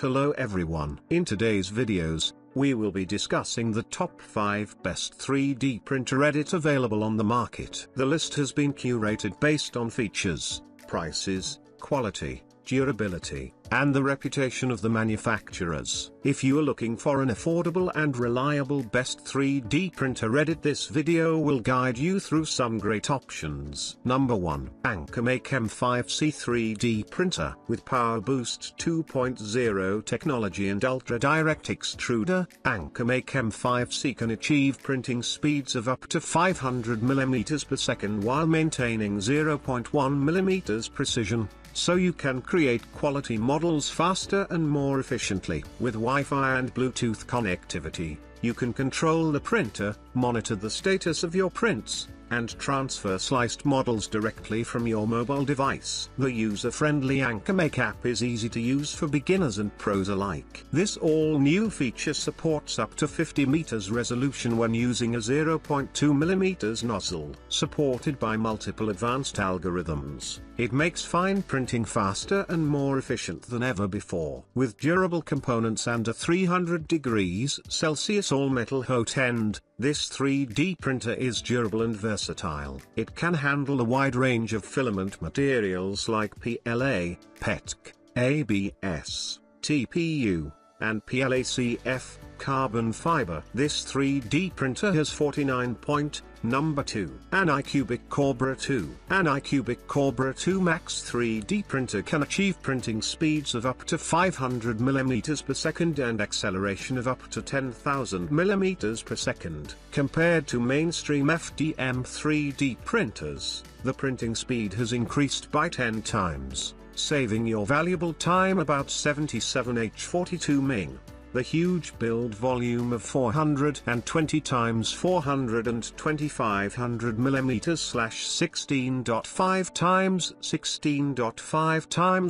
Hello everyone. In today's videos, we will be discussing the top 5 best 3D printer edit available on the market. The list has been curated based on features, prices, quality, durability, and the reputation of the manufacturers. If you are looking for an affordable and reliable best 3D printer edit, this video will guide you through some great options. Number 1. Anker Make M5C 3D Printer. With Power Boost 2.0 technology and Ultra Direct Extruder, Anker Make M5C can achieve printing speeds of up to 500 mm per second while maintaining 0.1 mm precision, so you can create quality models faster and more efficiently. With Wi-Fi and Bluetooth connectivity, you can control the printer, monitor the status of your prints, and transfer sliced models directly from your mobile device. The user-friendly Anker Make app is easy to use for beginners and pros alike. This all-new feature supports up to 50 meters resolution when using a 0.2 mm nozzle. Supported by multiple advanced algorithms, it makes fine printing faster and more efficient than ever before. With durable components and a 300 degrees Celsius all-metal hot end, this 3D printer is durable and versatile. It can handle a wide range of filament materials like PLA, PETC, ABS, TPU, and PLACF, carbon fiber. This 3D printer has 49. Number 2. Anycubic Cobra 2. Anycubic Cobra 2 Max 3D printer can achieve printing speeds of up to 500 mm per second and acceleration of up to 10,000 mm per second. Compared to mainstream FDM 3D printers, the printing speed has increased by 10 times, saving your valuable time about 77H42 Ming. The huge build volume of 420 x 425 mm/16.5 x 16.5 x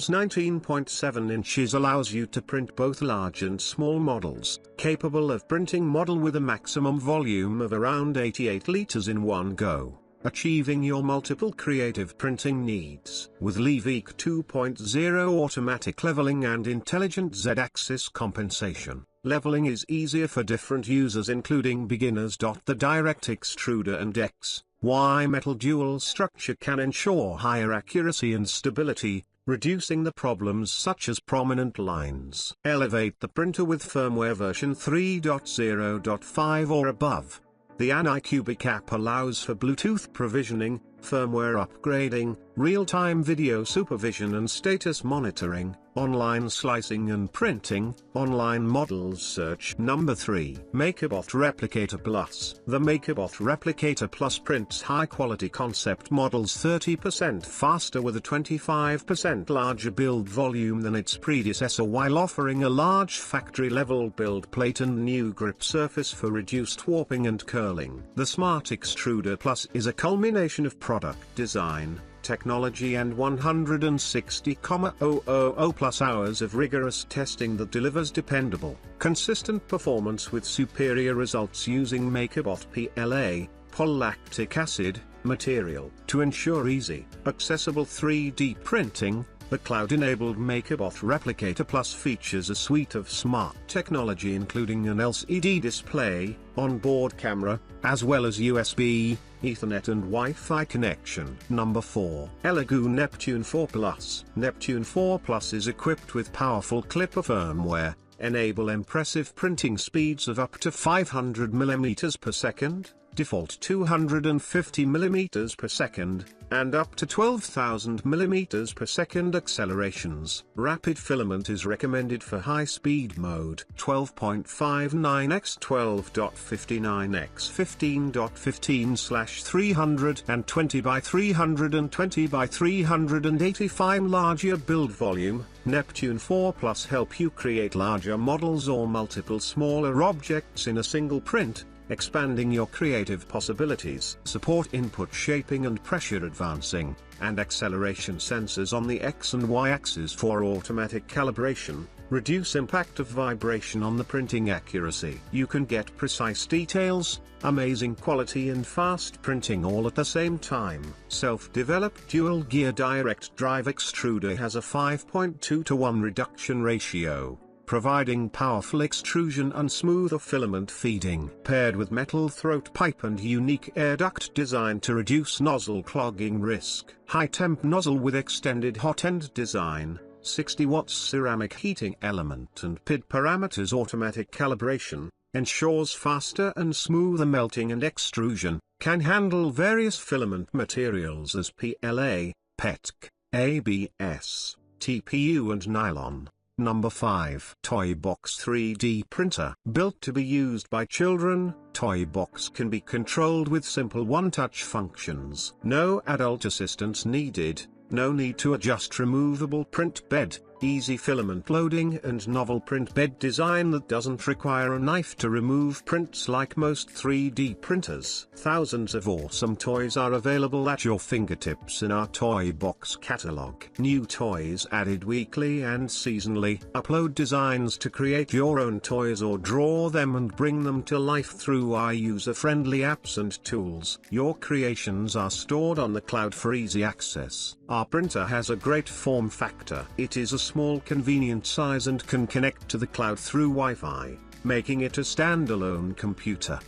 19.7 inches allows you to print both large and small models, capable of printing model with a maximum volume of around 88 liters in one go, achieving your multiple creative printing needs. With Leveek 2.0 automatic leveling and intelligent Z-axis compensation, leveling is easier for different users including beginners. The direct extruder and X/Y metal dual structure can ensure higher accuracy and stability, reducing the problems such as prominent lines. Elevate the printer with firmware version 3.0.5 or above. The Anycubic app allows for Bluetooth provisioning, firmware upgrading, real-time video supervision and status monitoring, online slicing and printing, online models search. Number 3. MakerBot Replicator Plus. The MakerBot Replicator Plus prints high-quality concept models 30% faster with a 25% larger build volume than its predecessor while offering a large factory-level build plate and new grip surface for reduced warping and curling. The Smart Extruder Plus is a culmination of product design, technology and 160,000 plus hours of rigorous testing that delivers dependable, consistent performance with superior results using MakerBot PLA, polylactic acid, material. To ensure easy, accessible 3D printing, the cloud-enabled MakerBot Replicator Plus features a suite of smart technology including an LCD display, onboard camera, as well as USB, Ethernet and Wi-Fi connection. Number 4. Elegoo Neptune 4 Plus. Neptune 4 Plus is equipped with powerful Clipper firmware, enable impressive printing speeds of up to 500 mm per second, default 250 mm per second, and up to 12,000 mm per second accelerations. Rapid filament is recommended for high-speed mode 12.59 x 12.59 x 15.15/320 by 320 by 385 larger build volume. Neptune 4 Plus help you create larger models or multiple smaller objects in a single print, expanding your creative possibilities. Support input shaping and pressure advancing, and acceleration sensors on the X and Y axes for automatic calibration, reduce impact of vibration on the printing accuracy. You can get precise details, amazing quality and fast printing all at the same time. Self-developed dual gear direct drive extruder has a 5.2 to 1 reduction ratio, providing powerful extrusion and smoother filament feeding. Paired with metal throat pipe and unique air duct design to reduce nozzle clogging risk. High-temp nozzle with extended hot end design, 60 watts ceramic heating element and PID parameters automatic calibration, ensures faster and smoother melting and extrusion, can handle various filament materials as PLA, PETC, ABS, TPU and nylon. Number 5. Toy Box 3D Printer. Built to be used by children, Toy Box can be controlled with simple one-touch functions. No adult assistance needed, no need to adjust removable print bed, easy filament loading and novel print bed design that doesn't require a knife to remove prints like most 3D printers. Thousands of awesome toys are available at your fingertips in our Toy Box catalog. New toys added weekly and seasonally. Upload designs to create your own toys or draw them and bring them to life through our user-friendly apps and tools. Your creations are stored on the cloud for easy access. Our printer has a great form factor. It is a small convenient size and can connect to the cloud through Wi-Fi, making it a standalone computer.